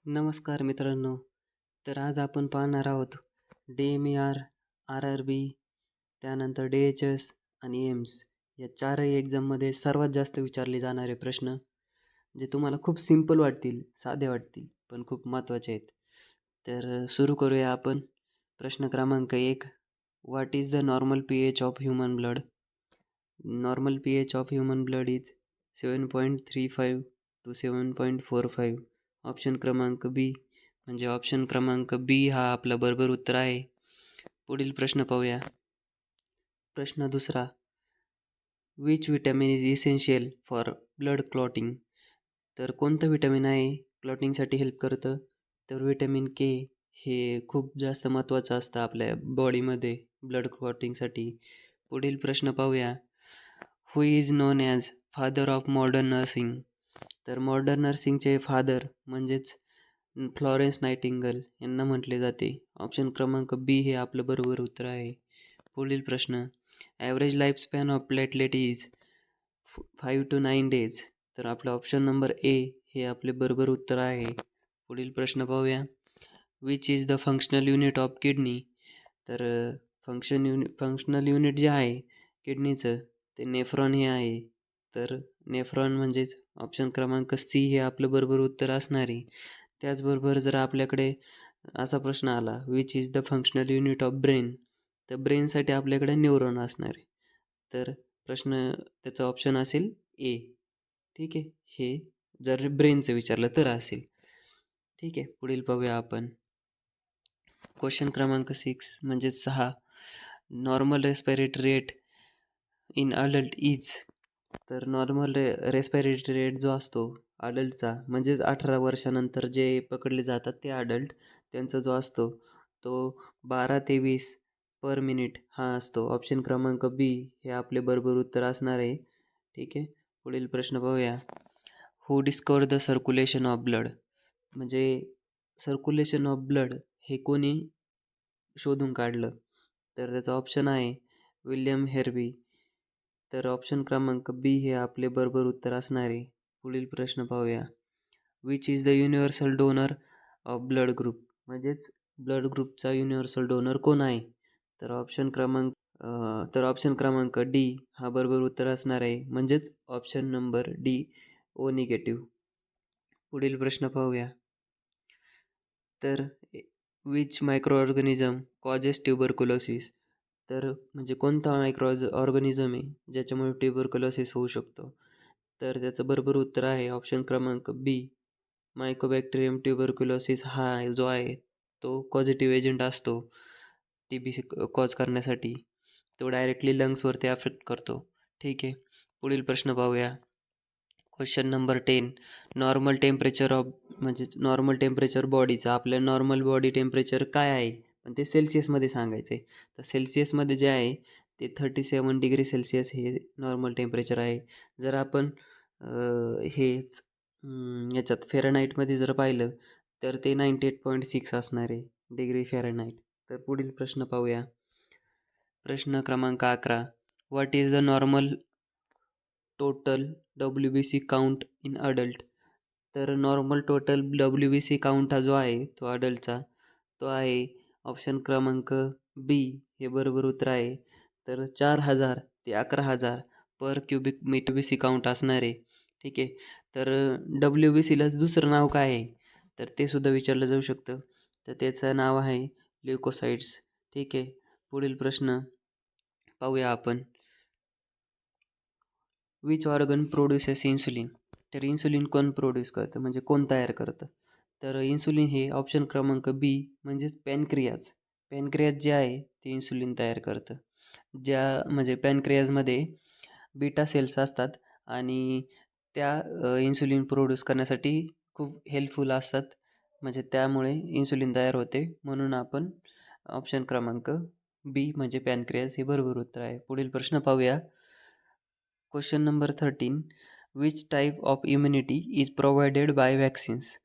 नमस्कार मित्रांनो. तर आज आपण पाहणार आहोत DMER, RRB, त्यानंतर DHS आणि एम्स या चारही एक्झाममध्ये सर्वात जास्त विचारले जाणारे प्रश्न, जे तुम्हाला खूप सिंपल वाटतील, साधे वाटतील, पण खूप महत्त्वाचे आहेत. तर सुरू करूया आपण. प्रश्न क्रमांक 1. What is the normal pH of human blood? Normal pH of human blood is 7.35 to 7.45. Option क्रमांक बी म्हणजे ऑप्शन क्रमांक बी हा आपला बरोबर उत्तर आहे. पुढील प्रश्न पाहूया. प्रश्न दुसरा. Which vitamin is essential for blood clotting? तर कोणतं विटॅमिन आहे क्लॉटिंगसाठी हेल्प करतं? तर विटॅमिन के हे खूप जास्त महत्त्वाचं असतं आपल्या बॉडीमध्ये ब्लड क्लॉटिंगसाठी. पुढील प्रश्न पाहूया. Who is non as father of modern nursing? तर मॉडर्न नर्सिंगचे फादर म्हणजेच फ्लॉरेन्स नायटिंगल यांना म्हटले जाते. ऑप्शन क्रमांक बी हे आपलं बरोबर उत्तर आहे. पुढील प्रश्न. Average life span of platelet is 5 to 9 days. तर आपलं ऑप्शन नंबर ए हे आपले बरोबर उत्तर आहे. पुढील प्रश्न पाहूया. Which is the functional unit of kidney? तर फंक्शनल युनिट जे आहे किडनीचं ते नेफ्रॉन हे आहे. तर नेफ्रॉन म्हणजेच ऑप्शन क्रमांक सी हे आपलं बरोबर उत्तर असणार आहे. त्याचबरोबर जर आपल्याकडे असा प्रश्न आला which is the functional unit of brain? तर ब्रेनसाठी आपल्याकडे न्यूरॉन असणार आहे. तर प्रश्न त्याचा ऑप्शन असेल ए. ठीक आहे. हे जर ब्रेनचं विचारलं तर असेल. ठीक आहे. पुढील पाहूया आपण. क्वेश्चन क्रमांक 6 म्हणजे 6. Normal respiratory rate in adult is? तर नॉर्मल रेस्पिरेटरी रेट जो असतो अडल्टचा म्हणजेच 18 वर्षानंतर जे पकडले जातात ते अडल्ट त्यांचा जो असतो तो 12 ते 20 पर मिनिट हा असतो. ऑप्शन क्रमांक बी हे आपले बरोबर उत्तर असणार आहे. ठीक आहे. पुढील प्रश्न पाहूया. हू डिस्कवर द सर्क्युलेशन ऑफ ब्लड? म्हणजे सर्क्युलेशन ऑफ ब्लड हे कोणी शोधून काढलं? तर त्याचा ऑप्शन आहे विल्यम हेर्वी. तर ऑप्शन क्रमांक बी हे आपले बरोबर उत्तर असणार आहे. पुढील प्रश्न पाहूया. Which is the universal donor of blood group? म्हणजेच ब्लड ग्रुपचा युनिव्हर्सल डोनर कोण आहे? तर ऑप्शन क्रमांक डी हा बरोबर उत्तर असणार आहे. म्हणजेच option number D O negative. पुढील प्रश्न पाहूया. तर which microorganism causes tuberculosis? तर म्हणजे कोणता ऑर्गॅनिझम आहे ज्याच्यामुळे ट्युबरक्युलोसिस होऊ शकतो? तर त्याचं बरोबर उत्तर आहे ऑप्शन क्रमांक बी. मायकोबॅक्टेरियम ट्युबरक्युलोसिस हा जो आहे तो कॉझिटिव्ह एजंट असतो TB कॉज करण्यासाठी. तो डायरेक्टली लंग्सवरती अफेक्ट करतो. ठीक आहे. पुढील प्रश्न पाहूया. Question number 10. Normal temperature of म्हणजेच नॉर्मल टेम्परेचर बॉडीचं आपल्या नॉर्मल बॉडी टेम्परेचर काय आहे? पण ते सेल्सिअसमध्ये सांगायचं आहे. तर सेल्सिअसमध्ये जे आहे ते 37 डिग्री सेल्सिअस हे नॉर्मल टेम्परेचर आहे. जर आपण हेच याच्यात फेरनहाईटमध्ये जर पाहिलं तर ते 98.6 असणार आहे डिग्री फेरनहाईट. तर पुढील प्रश्न पाहूया. प्रश्न क्रमांक 11. What is the normal total WBC count in adult? तर नॉर्मल टोटल WBC काउंट हा जो आहे तो अडल्टचा तो आहे ऑप्शन क्रमांक बी हे बरोबर उत्तर आहे. तर 4,000 ते 11,000 per cubic metre BC count असणार आहे. ठीक आहे. तर WBCलाच दुसरं नाव काय आहे? तर ते सुद्धा विचारलं जाऊ शकतं. तर त्याचं नाव आहे ल्युकोसाइट्स. ठीक आहे. पुढील प्रश्न पाहूया आपण. Which organ produces insulin? तर इन्सुलिन कोण प्रोड्यूस करतं म्हणजे कोण तयार करतं? तर इन्सुलिन हे ऑप्शन क्रमांक बी म्हणजेच पॅनक्रियाज. पॅनक्रियाज जे आहे ते इन्सुलिन तयार करतं. ज्या म्हणजे पॅनक्रियाजमध्ये बीटा सेल्स असतात आणि त्या इन्सुलिन प्रोड्यूस करण्यासाठी खूप हेल्पफुल असतात. म्हणजे त्यामुळे इन्सुलिन तयार होते. म्हणून आपण ऑप्शन क्रमांक बी म्हणजे पॅनक्रियाज हे बरोबर उत्तर आहे. पुढील प्रश्न पाहूया. Question number 13. Which type of immunity is provided bye vaccines?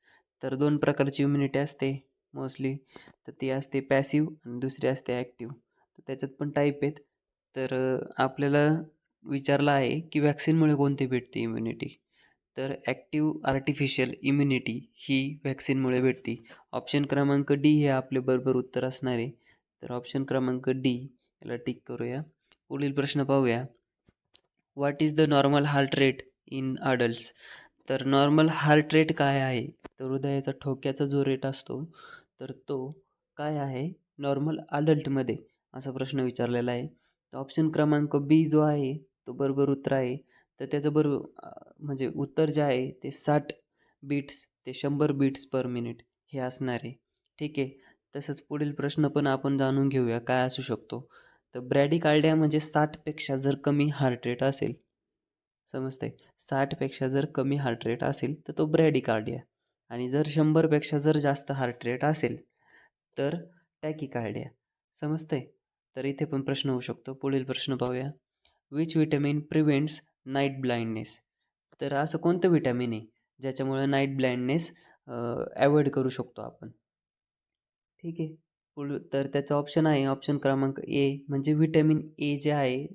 तर 2 प्रकारची इम्युनिटी असते मोस्टली. तर ती असते पॅसिव्ह आणि दुसरी असते ॲक्टिव्ह. तर त्याच्यात पण टाईप आहेत. तर आपल्याला विचारलं आहे की वॅक्सिनमुळे कोणती भेटते इम्युनिटी? तर ॲक्टिव्ह आर्टिफिशियल इम्युनिटी ही व्हॅक्सिनमुळे भेटते. ऑप्शन क्रमांक डी हे आपले बरोबर उत्तर असणार आहे. तर ऑप्शन क्रमांक डी याला टिक करूया. पुढील प्रश्न पाहूया. What is the normal heart rate in adults? तर नॉर्मल हार्ट रेट काय आहे? तर हृदयाचा ठोक्याचा जो रेट असतो, तर तो काय आहे नॉर्मल अडल्टमध्ये? असा प्रश्न विचारलेला आहे. तर ऑप्शन क्रमांक बी जो आहे, तो बरोबर उत्तर आहे. तर त्याचं म्हणजे उत्तर जे आहे ते 60 बीट्स ते 100 बीट्स पर मिनिट हे असणार आहे. ठीक आहे. तसंच पुढील प्रश्न पण आपण जाणून घेऊया काय असू शकतो. तर ब्रॅडिकार्डिया म्हणजे 60पेक्षा जर कमी हार्ट रेट असेल, समजतंय? 60पेक्षा जर कमी हार्ट रेट असेल तर तो ब्रॅडिकार्डिया आणि जर 100पेक्षा जर जास्त हार्ट रेट असेल तर टॅकिकार्डिया. समजतंय? तर इथे पण प्रश्न होऊ शकतो. पुढील प्रश्न पाहूया. Which vitamin prevents night blindness? तर असं कोणतं व्हिटॅमिन आहे ज्याच्यामुळे नाईट ब्लाइंडनेस अव्हॉइड करू शकतो आपण? ठीक आहे. तर त्याचा ऑप्शन आहे ऑप्शन क्रमांक ए म्हणजे व्हिटॅमिन ए जे आहे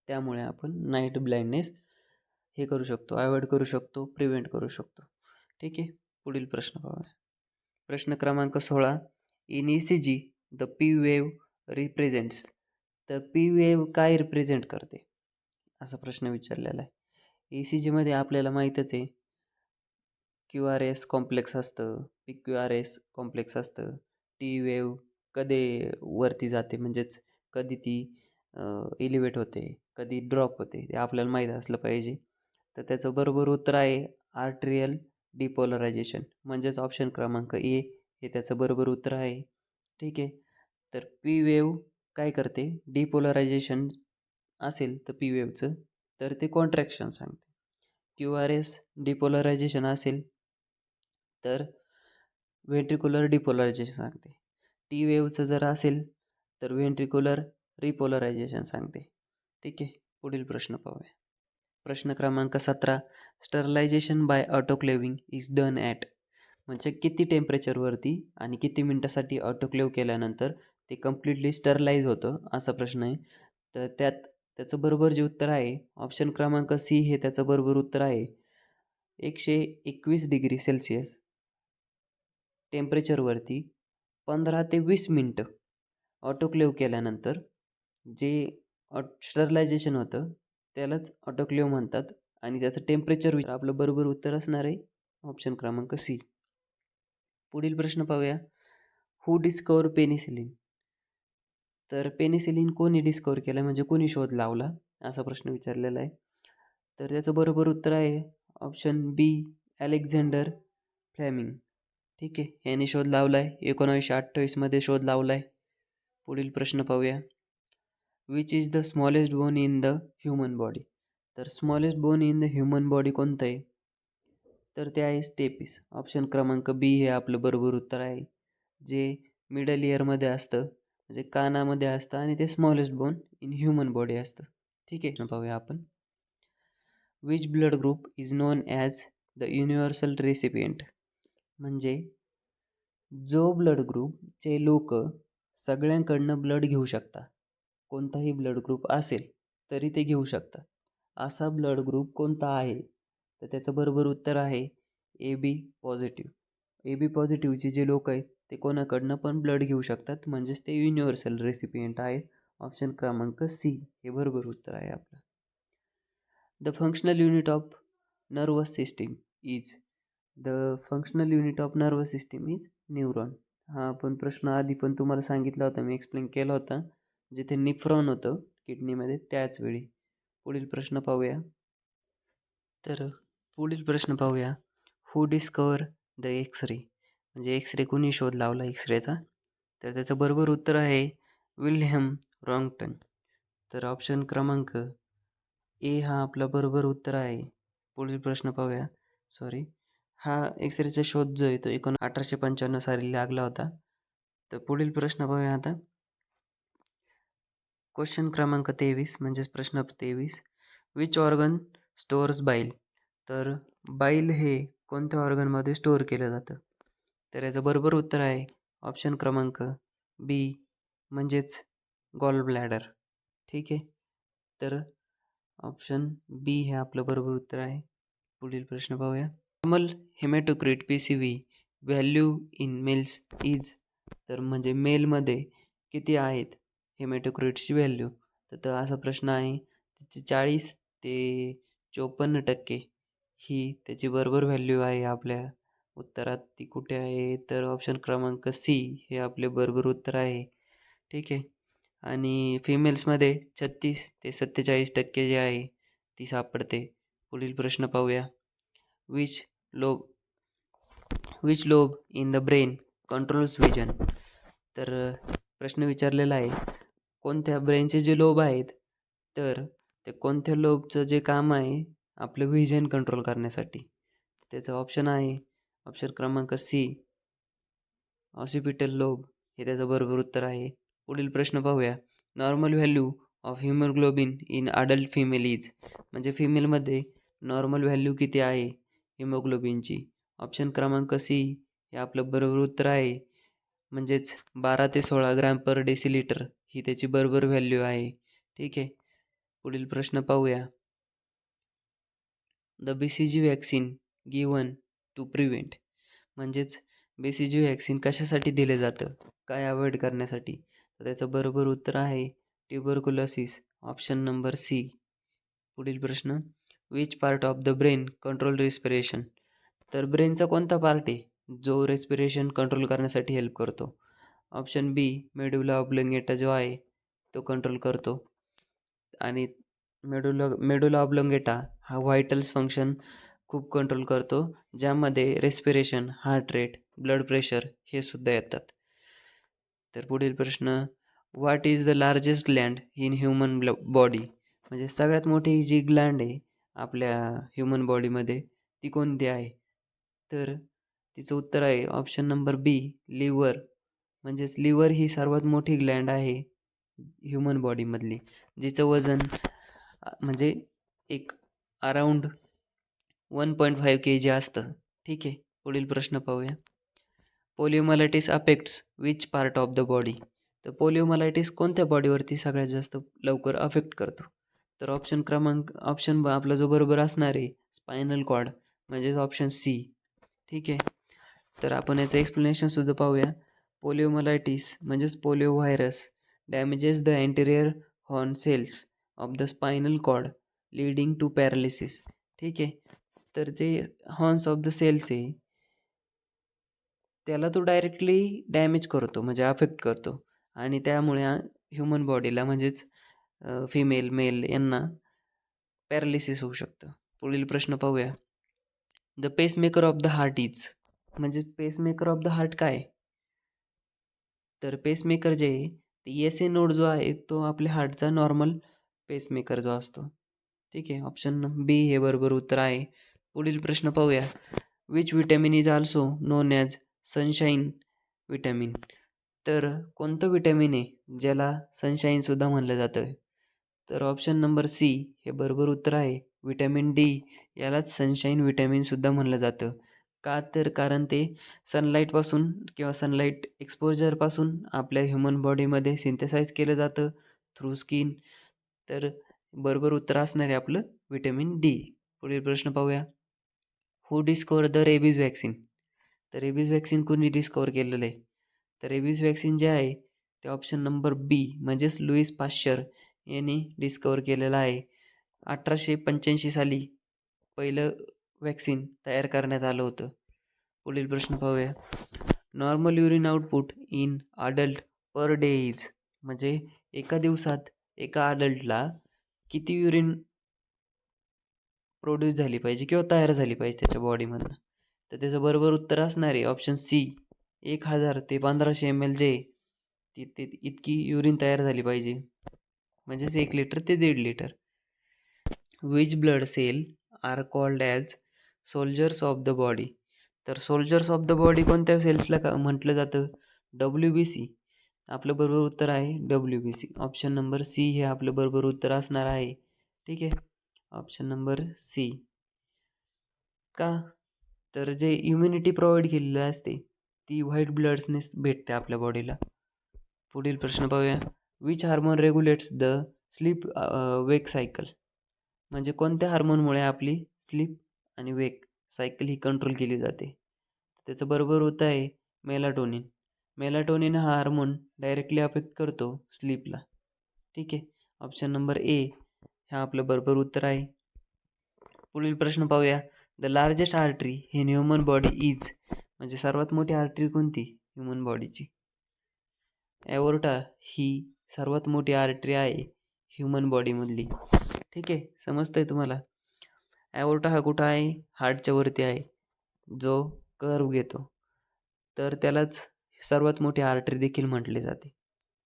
त्यामुळे आपण नाईट ब्लाइंडनेस हे करू शकतो, अव्हॉइड करू शकतो, प्रिव्हेंट करू शकतो. ठीक आहे. पुढील प्रश्न पाहूया. प्रश्न क्रमांक 16. In ECG the P wave represents. तर पी वेव्ह काय रिप्रेझेंट करते? असा प्रश्न विचारलेला आहे. ई-सी-जीमध्ये आपल्याला माहीतच आहे क्यू-आर-एस कॉम्प्लेक्स असतं, पी-क्यू-आर-एस कॉम्प्लेक्स असतं. टी वेव्ह कधी वरती जाते म्हणजेच कधी ती एलिव्हेट होते, कधी ड्रॉप होते ते आपल्याला माहीत असलं पाहिजे. तर त्याचं बरोबर उत्तर आहे आर्ट्रियल डिपोलरायझेशन म्हणजेच ऑप्शन क्रमांक ए हे त्याचं बरोबर उत्तर आहे. ठीक आहे. तर पी वेव्ह काय करते? डिपोलरायझेशन असेल तर पी वेव्हचं तर ते कॉन्ट्रॅक्शन सांगते. क्यू-आर-एस डिपोलरायझेशन असेल तर व्हेंट्रिक्युलर डिपोलरायझेशन सांगते. टी वेव्हचं जर असेल तर व्हेंट्रिक्युलर रिपोलरायझेशन सांगते. ठीक आहे. पुढील प्रश्न पाहूया. प्रश्न क्रमांक 17. Sterilization by autoclaving is done at. म्हणजे किती टेम्परेचरवरती आणि किती मिनिटासाठी ऑटोक्लेव्ह केल्यानंतर ते कंप्लीटली स्टरलाइज होतं असा प्रश्न आहे. तर त्याचं बरोबर जे उत्तर आहे ऑप्शन क्रमांक सी हे त्याचं बरोबर उत्तर आहे. 121 डिग्री सेल्सिअस टेम्परेचरवरती 15 ते 20 मिनिटं ऑटोक्लेव्ह केल्यानंतर जे स्टरलायझेशन होतं त्यालाच ऑटोक्लेव्ह म्हणतात आणि त्याचं टेम्परेचर आपलं बरोबर उत्तर असणार आहे ऑप्शन क्रमांक सी. पुढील प्रश्न पाहूया. हू डिस्कवर पेनिसिलिन? तर पेनिसिलिन कोणी डिस्कवर केलं म्हणजे कोणी शोध लावला असा प्रश्न विचारलेला आहे. तर त्याचं बरोबर उत्तर आहे ऑप्शन बी अलेक्झांडर फ्लेमिंग. ठीक आहे. याने शोध लावला आहे 1928मध्ये शोध लावला आहे. पुढील प्रश्न पाहूया. Which is the smallest bone in the human body? तर smallest bone in the human body कोणतं आहे? तर ते आहे स्टेपिस. ऑप्शन क्रमांक बी हे आपलं बरोबर उत्तर आहे. जे मिडल इयरमध्ये असतं म्हणजे कानामध्ये असतं आणि ते smallest bone in human body असतं. ठीक आहे. पाहूया आपण. Which blood group is non as the universal recipient? म्हणजे जो ब्लड ग्रुपचे लोक सगळ्यांकडनं ब्लड घेऊ शकतात. कोणताही ब्लड ग्रुप असेल तरी ते घेऊ शकतात. असा ब्लड ग्रुप कोणता आहे? तर त्याचं बरोबर उत्तर आहे A B positive. A B पॉझिटिव्हचे जे लोक आहेत ते कोणाकडनं पण ब्लड घेऊ शकतात म्हणजेच ते युनिव्हर्सल रेसिपियंट आहेत. ऑप्शन क्रमांक सी हे बरोबर उत्तर आहे आपलं. The functional unit of nervous system is. The functional unit of nervous system is neuron. हा पण प्रश्न आधी पण तुम्हाला सांगितला होता, मी एक्सप्लेन केला होता. जिथे निफ्रॉन होतं किडनीमध्ये त्याच वेळी. पुढील प्रश्न पाहूया. तर पुढील प्रश्न पाहूया. हू डिस्कवर द एक्स-रे? म्हणजे एक्स-रे कुणी शोध लावला एक्स-रेचा? तर त्याचं बरोबर उत्तर आहे विल्हेल्म रॉन्गटन. तर ऑप्शन क्रमांक ए हा आपला बरोबर उत्तर आहे. पुढील प्रश्न पाहूया. सॉरी. हा एक्स-रेचा शोध जो आहे तो 1895 साली लागला होता. तर पुढील प्रश्न पाहूया आता. क्वेश्चन क्रमांक 23 म्हणजेच प्रश्न 23. विच ऑर्गन स्टोअर्स बाईल? तर बाईल हे कोणत्या ऑर्गनमध्ये स्टोअर केलं जातं? तर याचं बरोबर उत्तर आहे ऑप्शन क्रमांक बी म्हणजेच गॉल ब्लॅडर. ठीक आहे. तर ऑप्शन बी हे आपलं बरोबर उत्तर आहे. पुढील प्रश्न पाहूया. Normal haematocrit PCV value in males is, तर म्हणजे मेलमध्ये किती आहेत हेमॅटोक्रिटची व्हॅल्यू? तर असा प्रश्न आहे. त्याची 40 ते 54% ही त्याची बरोबर व्हॅल्यू आहे आपल्या उत्तरात. ती कुठे आहे? तर ऑप्शन क्रमांक सी हे आपले बरोबर उत्तर आहे. ठीक आहे. आणि फिमेल्समध्ये 36 ते 47% जे आहे ती सापडते. पुढील प्रश्न पाहूया. Which lobe which lobe in the brain controls vision, तर प्रश्न विचारलेला आहे कोणत्या ब्रेनचे जे लोब आहेत, तर ते कोणत्या लोबचं जे काम आहे आपलं व्हिजन कंट्रोल करण्यासाठी. त्याचं ऑप्शन आहे ऑप्शन क्रमांक सी ऑसिपिटल लोब हे त्याचं बरोबर उत्तर आहे. पुढील प्रश्न पाहूया. Normal value of haemoglobin in adult female is, म्हणजे फिमेलमध्ये नॉर्मल व्हॅल्यू किती आहे हिमोग्लोबिनची? ऑप्शन क्रमांक सी हे आपलं बरोबर उत्तर आहे. म्हणजेच 12 ते 16 ग्रॅम पर डेसिलिटर ही त्याची बरोबर व्हॅल्यू आहे. ठीक आहे. पुढील प्रश्न पाहूया. The BCG vaccine given to prevent, म्हणजेच BCG वॅक्सिन कशासाठी दिले जातं? काय अवॉइड करण्यासाठी? तर त्याचं बरोबर उत्तर आहे ट्युबरकुलोसिस, ऑप्शन नंबर सी. पुढील प्रश्न. Which part of the brain control respiration, तर ब्रेनचा कोणता पार्ट आहे जो रेस्पिरेशन कंट्रोल करण्यासाठी हेल्प करतो? ऑप्शन बी मेडुला ऑब्लिंगेटा जो आहे तो कंट्रोल करतो. आणि मेडुला ऑब्लिंगेटा हा व्हायटल्स फंक्शन खूप कंट्रोल करतो, ज्यामध्ये respiration, heart rate, blood pressure हे सुद्धा येतात. तर पुढील प्रश्न. What is the largest Gland in human body, म्हणजे सगळ्यात मोठी जी ग्लँड आहे आपल्या ह्युमन बॉडीमध्ये ती कोणती आहे? तर तिचं उत्तर आहे ऑप्शन नंबर बी लिव्हर, म्हणजेच लिव्हर ही सर्वात मोठी ग्लँड आहे ह्युमन बॉडीमधली, जिचं वजन म्हणजे एक अराउंड 1.5 kg असतं. ठीक आहे. पुढील प्रश्न पाहूया. Poliomyelitis affects which part of the body, तर पोलिओमायलायटिस कोणत्या बॉडीवरती सगळ्यात जास्त लवकर अफेक्ट करतो? तर ऑप्शन आपला जो बरोबर असणार आहे स्पायनल कॉर्ड, म्हणजेच ऑप्शन सी. ठीक आहे. तर आपण याचं एक्सप्लेनेशन सुद्धा पाहूया. पोलिओमायलायटिस म्हणजेच polio virus damages the anterior horn cells of the spinal cord leading to paralysis. ठीक आहे. तर जे हॉर्न्स ऑफ द सेल्स आहे त्याला तो डायरेक्टली डॅमेज करतो, म्हणजे अफेक्ट करतो, आणि त्यामुळे ह्युमन बॉडीला म्हणजेच फिमेल मेल यांना पॅरालिसिस होऊ शकतं. पुढील प्रश्न पाहूया. The pacemaker of the heart is, म्हणजे पेसमेकर ऑफ द हार्ट काय? तर पेसमेकर जे आहे ते SA नोड जो आहे तो आपल्या हार्टचा नॉर्मल पेसमेकर जो असतो. ठीक आहे. ऑप्शन बी हे बरोबर उत्तर आहे. पुढील प्रश्न पाहूया. Which vitamin is also non as sunshine vitamin, तर कोणतं विटॅमिन आहे ज्याला सनशाईनसुद्धा म्हणलं जातं? तर ऑप्शन नंबर सी हे बरोबर उत्तर आहे. विटॅमिन डी यालाच सनशाईन विटॅमिनसुद्धा म्हणलं जातं. का? तर कारण ते सनलाईटपासून किंवा सनलाईट एक्सपोजरपासून आपल्या ह्युमन बॉडीमध्ये सिंथेसाइज केलं जातं थ्रू स्किन. तर बरोबर उत्तर असणार आहे आपलं विटॅमिन डी. पुढील प्रश्न पाहूया. हू डिस्कवर द रेबीज वॅक्सिन, तर रेबीज वॅक्सिन कोणी डिस्कवर केलेलं आहे? तर रेबीज वॅक्सिन जे आहे ते ऑप्शन नंबर बी म्हणजेच लुईस पाश्चर यांनी डिस्कवर केलेलं आहे. 1885 साली पहिलं वॅक्सिन तयार करण्यात आलं होतं. पुढील प्रश्न पाहूया. Normal urine output in adult per day is, म्हणजे एका दिवसात एका अडल्टला किती युरिन प्रोड्यूस झाली पाहिजे किंवा तयार झाली पाहिजे त्याच्या बॉडीमधनं? तर त्याचं बरोबर उत्तर असणार आहे ऑप्शन सी 1000 ते 1500 ml जे ते इतकी युरिन तयार झाली पाहिजे, म्हणजेच 1 लिटर ते 1.5 litre. Which blood cell are called as soldiers of the body, तर सोल्जर्स ऑफ द बॉडी कोणत्या सेल्सला म्हटलं जातं? WBC. आपलं बरोबर उत्तर आहे WBC. ऑप्शन नंबर सी हे आपलं बरोबर उत्तर असणार आहे. ठीक आहे. Option number C. का? तर जे इम्युनिटी प्रोव्हाइड केलेली असते ती व्हाईट ब्लड्सनेच भेटते आपल्या बॉडीला. पुढील प्रश्न पाहूया. Which hormone रेग्युलेट्स the sleep wake cycle, म्हणजे कोणत्या हार्मोनमुळे आपली स्लीप आणि वेक सायकल ही कंट्रोल केली जाते. त्याचं बरोबर उत्तर आहे मेलाटोनिन. मेलाटोनिन हा हार्मोन डायरेक्टली अफेक्ट करतो स्लीपला. ठीक आहे. ऑप्शन नंबर ए हे आपलं बरोबर उत्तर आहे. पुढील प्रश्न पाहूया. The largest artery in human body is म्हणजे सर्वात मोठी आर्टरी कोणती ह्युमन बॉडीची? ॲओर्टा ही सर्वात मोठी आर्टरी आहे ह्युमन बॉडीमधली. ठीक आहे, समजतंय तुम्हाला? ॲओर्टा हा कुठं आहे? हार्टच्या वरती आहे, जो कर्व घेतो. तर त्यालाच सर्वात मोठी आर्टरी देखील म्हटले जाते.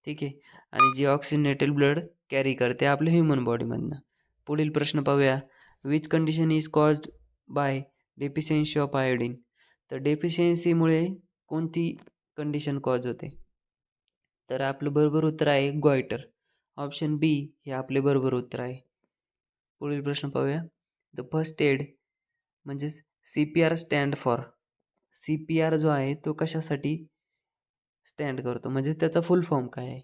ठीक आहे. आणि जी ऑक्सिजनेटेड ब्लड कॅरी करते आपल्या ह्युमन बॉडीमधनं. पुढील प्रश्न पाहूया. Which condition is caused by deficiency of iodine? तर डेफिशियन्सीमुळे कोणती कंडिशन कॉज होते? तर आपलं बरोबर उत्तर आहे गॉयटर. ऑप्शन बी हे आपले बरोबर उत्तर आहे. पुढील प्रश्न पाहूया. द फर्स्ट एड म्हणजेच CPR स्टँड फॉर. CPR जो आहे तो कशासाठी स्टँड करतो म्हणजे त्याचा फुल फॉर्म काय आहे?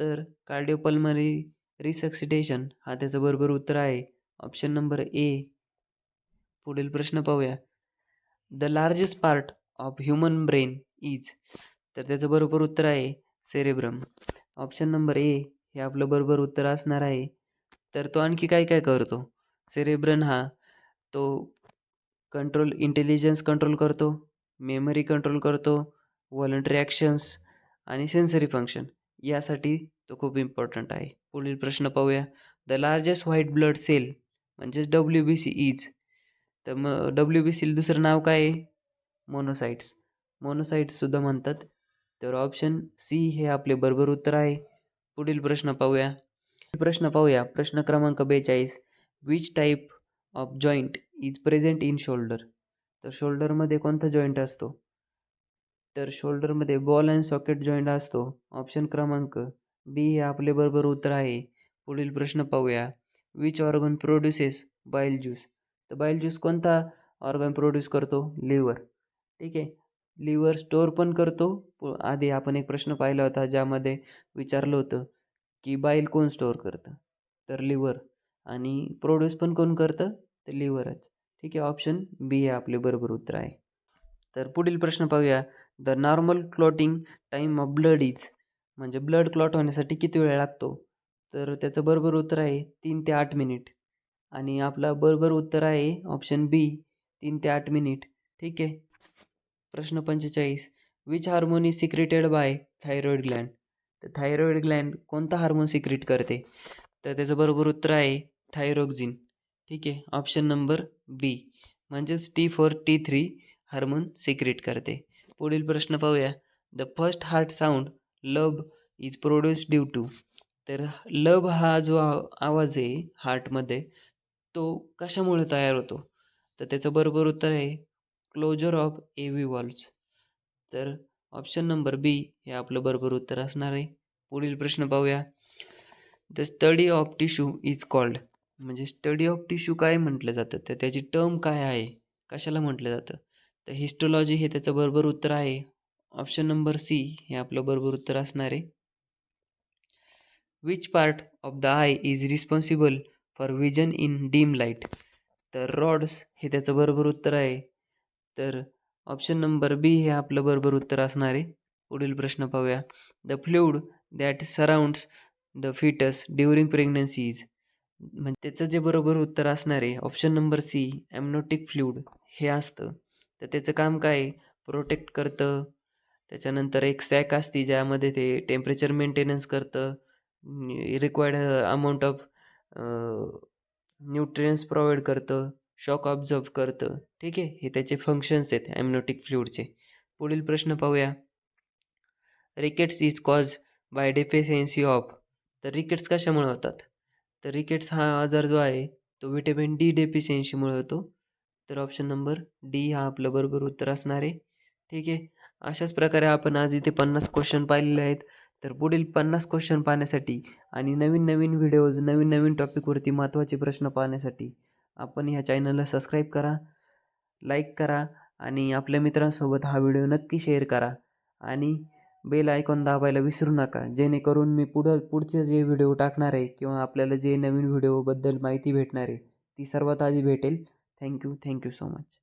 तर कार्डिओपल्मनरी रिसक्सिटेशन हा त्याचं बरोबर उत्तर आहे. Option number A. पुढील प्रश्न पाहूया. The largest part of human brain is तर त्याचं बरोबर उत्तर आहे सेरेब्रम. ऑप्शन नंबर ए हे आपलं बरोबर उत्तर असणार आहे. तर तो आणखी काय काय करतो? सेरेब्रम हा तो इंटेलिजन्स कंट्रोल करतो, मेमरी कंट्रोल करतो, व्हॉलंटरी ॲक्शन्स आणि सेन्सरी फंक्शन यासाठी तो खूप इम्पॉर्टंट आहे. पुढील प्रश्न पाहूया. The largest white blood cell म्हणजेच WBC इज तर मग WBCला दुसरं नाव काय आहे? मोनोसाइट्स. मोनोसाइट्ससुद्धा म्हणतात. तर ऑप्शन सी हे आपले बरोबर उत्तर आहे. पुढील प्रश्न पाहूया. प्रश्न क्रमांक 42. Which type of joint is present in shoulder? तर शोल्डरमध्ये कोणता जॉईंट असतो? तर शोल्डरमध्ये बॉल अँड सॉकेट जॉईंट असतो. ऑप्शन क्रमांक बी हे आपले बरोबर उत्तर आहे. पुढील प्रश्न पाहूया. विच ऑर्गन प्रोड्युसेस बाईल ज्यूस? तर बाईल ज्यूस कोणता ऑर्गन प्रोड्यूस करतो? लिव्हर. ठीक आहे. लिव्हर स्टोअर पण करतो. आधी आपण एक प्रश्न पाहिला होता ज्यामध्ये विचारलं होतं की बाईल कोण स्टोअर करतं? तर लिव्हर. आणि प्रोड्यूस पण कोण करतं? तर लिव्हरच. ठीक आहे. ऑप्शन बी हे आपले बरोबर उत्तर आहे. तर पुढील प्रश्न पाहूया. The normal clotting time of blood is म्हणजे ब्लड क्लॉट होण्यासाठी किती वेळ लागतो? तर त्याचं बरोबर उत्तर आहे 3 ते 8 मिनिट. आणि आपला बरोबर उत्तर आहे ऑप्शन बी 3 ते 8 मिनिट. ठीक आहे. प्रश्न 45. Which hormone is secreted by thyroid Gland? तर थायरॉइड ग्लँड कोणता हार्मोन सिक्रेट करते? तर त्याचं बरोबर उत्तर आहे थायरोक्सिन. ठीक आहे. ऑप्शन नंबर बी म्हणजेच T4T3 हार्मोन सिक्रेट करते. पुढील प्रश्न पाहूया. The first heart sound lub is produced due to तर लव हा जो आवाज आहे हार्टमध्ये तो कशामुळे तयार होतो? तर त्याचं बरोबर उत्तर आहे क्लोजर ऑफ AV व्हॉल्व्स. तर ऑप्शन नंबर बी हे आपलं बरोबर उत्तर असणार आहे. पुढील प्रश्न पाहूया. The study of tissue is called म्हणजे स्टडी ऑफ टिश्यू काय म्हटलं जातं? तर त्याची टर्म काय आहे? कशाला म्हटलं जातं? तर हिस्टोलॉजी हे त्याचं बरोबर उत्तर आहे. ऑप्शन नंबर सी हे आपलं बरोबर उत्तर असणार आहे. Which part of the eye is responsible for vision in dim light? तर रॉड्स हे त्याचं बरोबर उत्तर आहे. तर ऑप्शन नंबर बी हे आपलं बरोबर उत्तर असणार आहे. पुढील प्रश्न पाहूया. The fluid that surrounds the foetus during pregnancy is म्हणजे त्याचं जे बरोबर उत्तर असणार आहे option number C amniotic fluid हे असतं. तर त्याचं काम काय? प्रोटेक्ट करतं. त्याच्यानंतर एक सॅक असते ज्यामध्ये ते टेम्परेचर मेंटेनन्स करतं. Required amount of nutrients provide करतं. शॉक ऑब्झर्व करतं. ठीक आहे. हे त्याचे फंक्शन्स आहेत एमनोटिक फ्लुइडचे. पुढील प्रश्न पाहूया. Rickets is cause by deficiency of तर रिकेट्स कशामुळे होतात? तर रिकेट्स हा आजार जो आहे तो व्हिटॅमिन डी डेफिशियन्सीमुळे होतो. तर ऑप्शन नंबर डी हा आपलं बरोबर उत्तर असणार आहे. ठीक आहे. अशाच प्रकारे आपण आज इथे 50 क्वेश्चन पाहिलेले आहेत. तर पुढील 50 क्वेश्चन पाहण्यासाठी आणि नवीन नवीन व्हिडिओज नवीन नवीन टॉपिकवरती महत्त्वाचे प्रश्न पाहण्यासाठी आपण ह्या चॅनलला सबस्क्राईब करा, लाईक करा आणि आपल्या मित्रांसोबत हा व्हिडिओ नक्की शेअर करा आणि बेल आयकॉन दाबायला विसरू नका. जेणेकरून मी पुढचे जे व्हिडिओ टाकणार आहे किंवा आपल्याला जे नवीन व्हिडिओबद्दल माहिती भेटणार आहे ती सर्वात आधी भेटेल. Thank you so much.